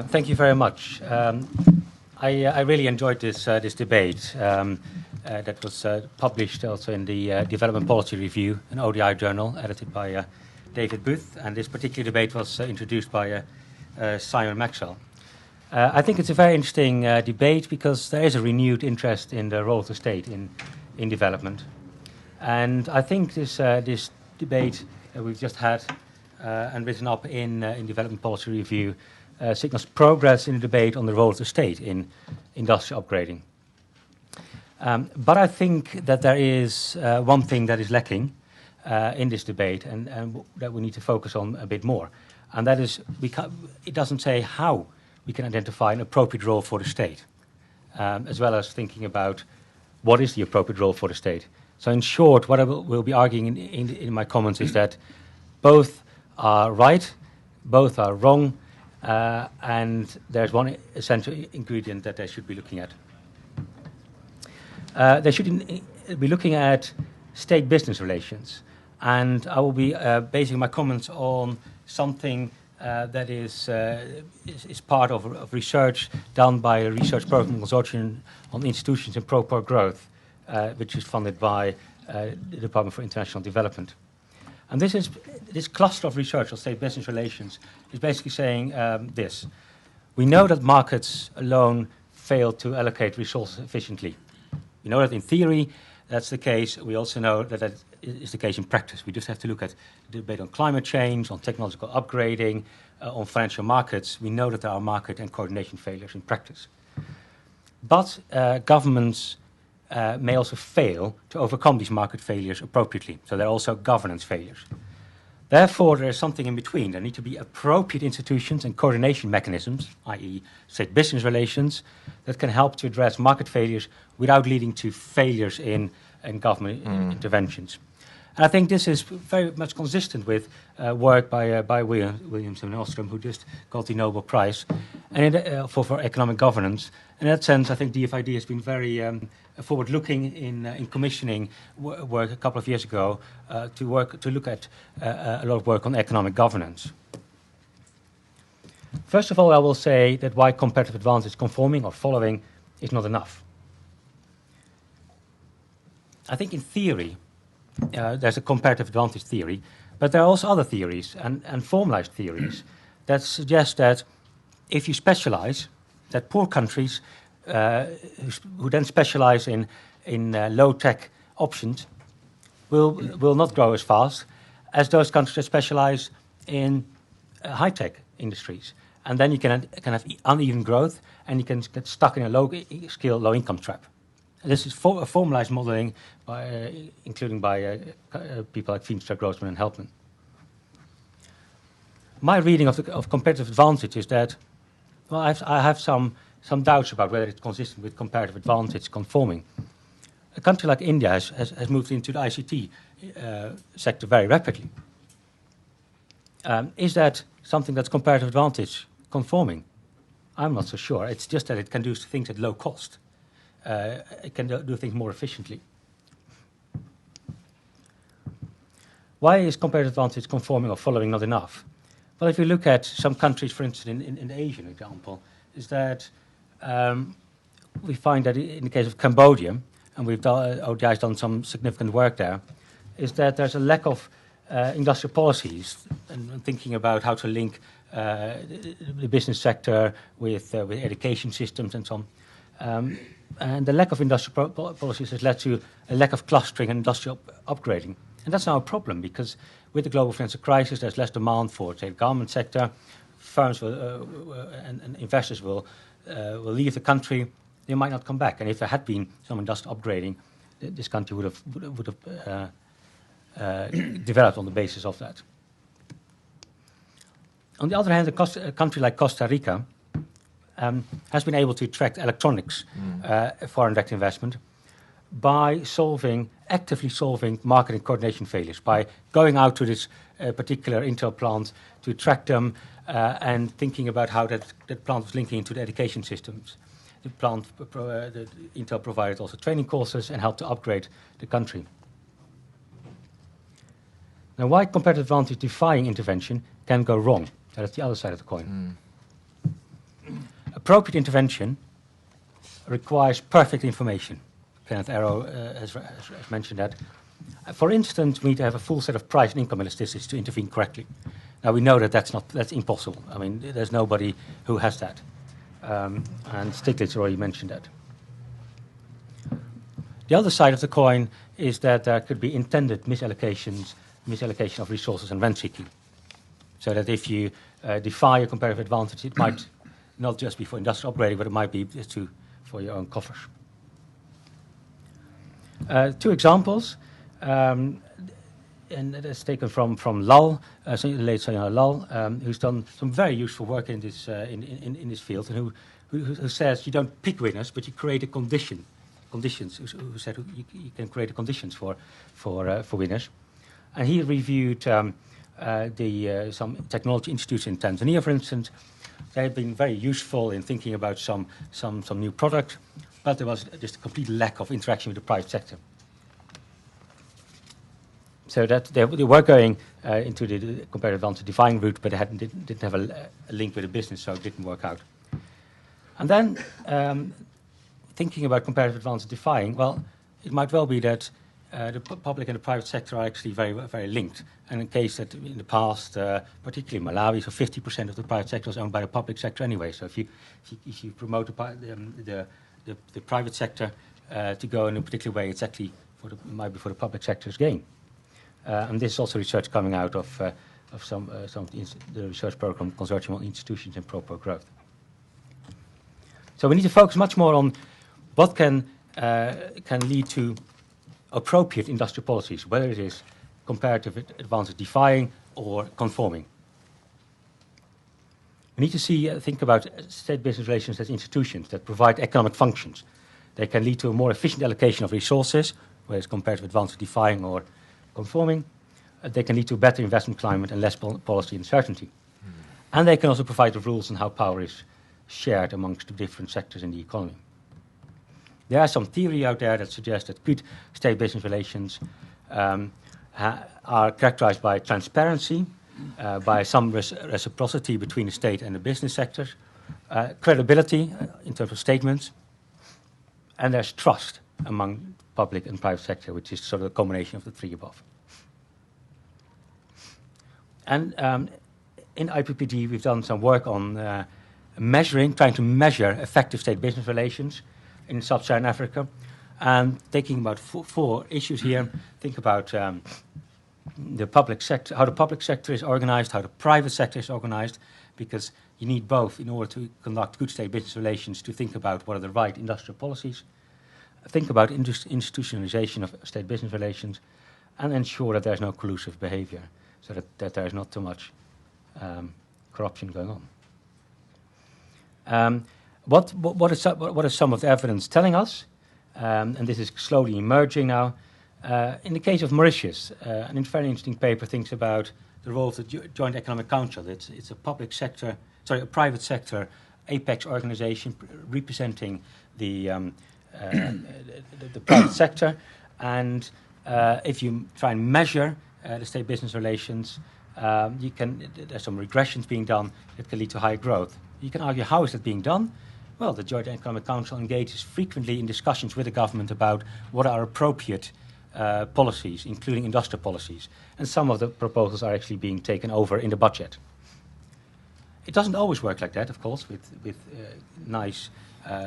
Thank you very much. I really enjoyed this debate that was published also in the Development Policy Review, an ODI journal edited by David Booth, and this particular debate was introduced by Simon Maxwell. I think it's a very interesting debate because there is a renewed interest in the role of the state in development. And I think this debate that we've just had and written up in Development Policy Review signals progress in the debate on the role of the state in industrial upgrading. But I think that there is one thing that is lacking in this debate and that we need to focus on a bit more. And that is, it doesn't say how we can identify an appropriate role for the state, as well as thinking about what is the appropriate role for the state. So in short, what I will be arguing in my comments is that both are right, both are wrong, and there's one essential ingredient that they should be looking at. They should be looking at state-business relations, and I will be basing my comments on something that is part of research done by a research program consortium on institutions in pro-poor growth, which is funded by the Department for International Development. And this cluster of research on state-business relations is basically saying this. We know that markets alone fail to allocate resources efficiently. We know that in theory that's the case. We also know that that is the case in practice. We just have to look at the debate on climate change, on technological upgrading, on financial markets. We know that there are market and coordination failures in practice. But governments may also fail to overcome these market failures appropriately. So there are also governance failures. Therefore, there is something in between. There need to be appropriate institutions and coordination mechanisms, i.e. state-business relations, that can help to address market failures without leading to failures in government interventions. And I think this is very much consistent with work by Williams and Ostrom, who just got the Nobel Prize and for economic governance. In that sense, I think DFID has been very forward-looking in commissioning work a couple of years ago to look at a lot of work on economic governance. First of all, I will say that why comparative advantage conforming or following is not enough. I think in theory, there's a comparative advantage theory, but there are also other theories and formalized theories that suggest that if you specialize, that poor countries who then specialize in low-tech options will not grow as fast as those countries that specialize in high-tech industries. And then you can have uneven growth, and you can get stuck in a low-skill, low-income trap. And this is formalized modeling, including by people like Feenstra, Grossman, and Helpman. My reading of comparative advantage is that, well, I have some doubts about whether it's consistent with comparative advantage conforming. A country like India has moved into the ICT sector very rapidly. Is that something that's comparative advantage conforming? I'm not so sure. It's just that it can do things at low cost. It can do things more efficiently. Why is comparative advantage conforming or following not enough? Well, if you look at some countries, for instance, in the Asian example, is that we find that in the case of Cambodia, and ODI has done some significant work there, is that there's a lack of industrial policies and thinking about how to link the business sector with education systems and so on. And the lack of industrial policies has led to a lack of clustering and industrial upgrading. And that's now a problem because with the global financial crisis, there's less demand for, say, the garment sector. Firms and investors will leave the country. They might not come back. And if there had been some industrial upgrading, this country would have developed on the basis of that. On the other hand, a country like Costa Rica has been able to attract electronics foreign direct investment by actively solving market and coordination failures, by going out to this particular Intel plant to attract them and thinking about how that plant was linking into the education systems. The Intel provided also training courses and helped to upgrade the country. Now, why comparative advantage defying intervention can go wrong? That's the other side of the coin. appropriate intervention requires perfect information. Kenneth Arrow has mentioned that. For instance, we need to have a full set of price and income elasticities to intervene correctly. Now we know that that's impossible. I mean, there's nobody who has that. And Stiglitz already mentioned that. The other side of the coin is that there could be intended misallocation of resources and rent seeking. So that if you defy a comparative advantage, it might not just be for industrial upgrading, but it might be just for your own coffers. Two examples, and that's taken from Lal, the late Sayana Lal, who's done some very useful work in this field, and who says you don't pick winners, but you create a conditions. Who said you can create the conditions for winners, and he reviewed some technology institutes in Tanzania, for instance. They have been very useful in thinking about some new product, but there was just a complete lack of interaction with the private sector. So that they were going into the comparative advantage defying route, but they didn't have a link with the business, so it didn't work out. And then thinking about comparative advantage defying, well, it might well be that the public and the private sector are actually very, very linked. And in case that in the past, particularly in Malawi, so 50% of the private sector is owned by the public sector anyway. So if you promote the private sector to go in a particular way, it's actually might be for the public sector's gain. And this is also research coming out of some of the research program Consortium on Institutions and Pro Growth. So we need to focus much more on what can lead to appropriate industrial policies, whether it is comparative advantage defying or conforming. We need to think about state-business relations as institutions that provide economic functions. They can lead to a more efficient allocation of resources, whether it's comparative advantage defying or conforming. They can lead to a better investment climate and less policy uncertainty. And they can also provide the rules on how power is shared amongst the different sectors in the economy. There is some theory out there that suggests that good state-business relations are characterized by transparency, by some reciprocity between the state and the business sectors, credibility in terms of statements, and there's trust among public and private sector, which is sort of a combination of the three above. And in IPPD, we've done some work on trying to measure effective state-business relations in sub-Saharan Africa, and thinking about four issues here. Think about the public sector, how the public sector is organized, how the private sector is organized, because you need both in order to conduct good state-business relations to think about what are the right industrial policies, think about institutionalization of state-business relations, and ensure that there's no collusive behavior, so that there is not too much corruption going on. What is some of the evidence telling us? And this is slowly emerging now. In the case of Mauritius, an very interesting paper thinks about the role of the Joint Economic Council. It's a private sector apex organization representing the private sector. And if you try and measure the state-business relations, there's some regressions being done that can lead to higher growth. You can argue, how is that being done? Well, the Joint Economic Council engages frequently in discussions with the government about what are appropriate policies, including industrial policies. And some of the proposals are actually being taken over in the budget. It doesn't always work like that, of course, with nice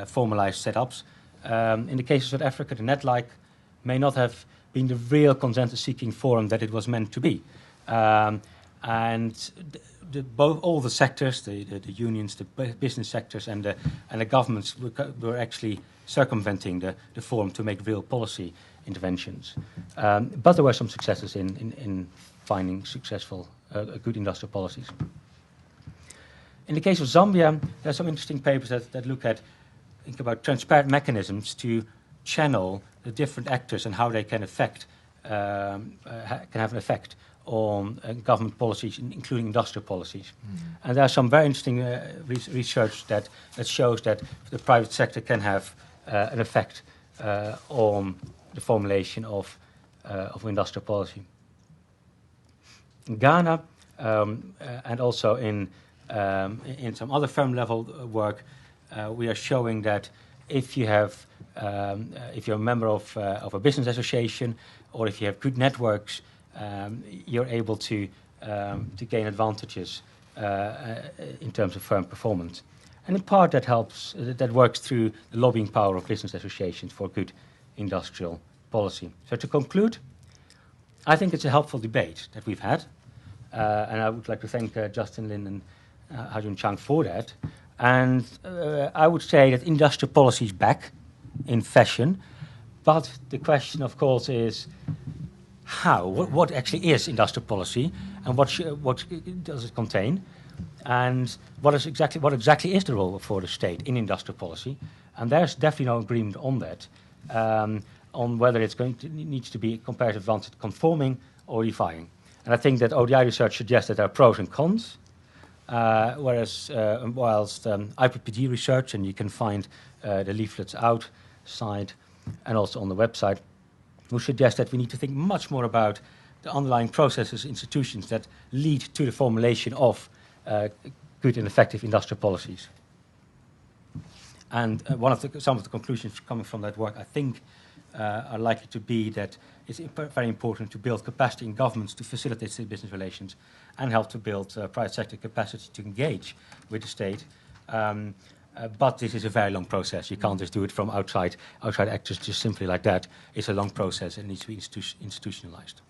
formalized setups. In the case of South Africa, the NETLIKE may not have been the real consensus-seeking forum that it was meant to be. All the sectors, the unions, the business sectors, and the governments were actually circumventing the forum to make real policy interventions. But there were some successes in finding successful, good industrial policies. In the case of Zambia, there are some interesting papers that think about transparent mechanisms to channel the different actors and how they can have an effect on government policies, including industrial policies. And there's some very interesting research that shows that the private sector can have an effect on the formulation of industrial policy. In Ghana, and also in some other firm level work, we are showing that if you have, if you're a member of a business association, or if you have good networks, you're able to gain advantages in terms of firm performance. And in part that helps, that works through the lobbying power of business associations for good industrial policy. So to conclude, I think it's a helpful debate that we've had, and I would like to thank Justin Lin and Hajun Chang for that. And I would say that industrial policy is back in fashion, but the question, of course, is how? What actually is industrial policy, and what does it contain, and what exactly is the role for the state in industrial policy? And there's definitely no agreement on that, on whether it's needs to be comparative advantage conforming or defying. And I think that ODI research suggests that there are pros and cons, whilst IPPD research, and you can find the leaflets outside and also on the website, who suggest that we need to think much more about the underlying processes, institutions that lead to the formulation of good and effective industrial policies. And some of the conclusions coming from that work, I think, are likely to be that it's very important to build capacity in governments to facilitate state business relations and help to build private sector capacity to engage with the state. But this is a very long process. You can't just do it from outside actors just simply like that. It's a long process and needs to be institutionalized.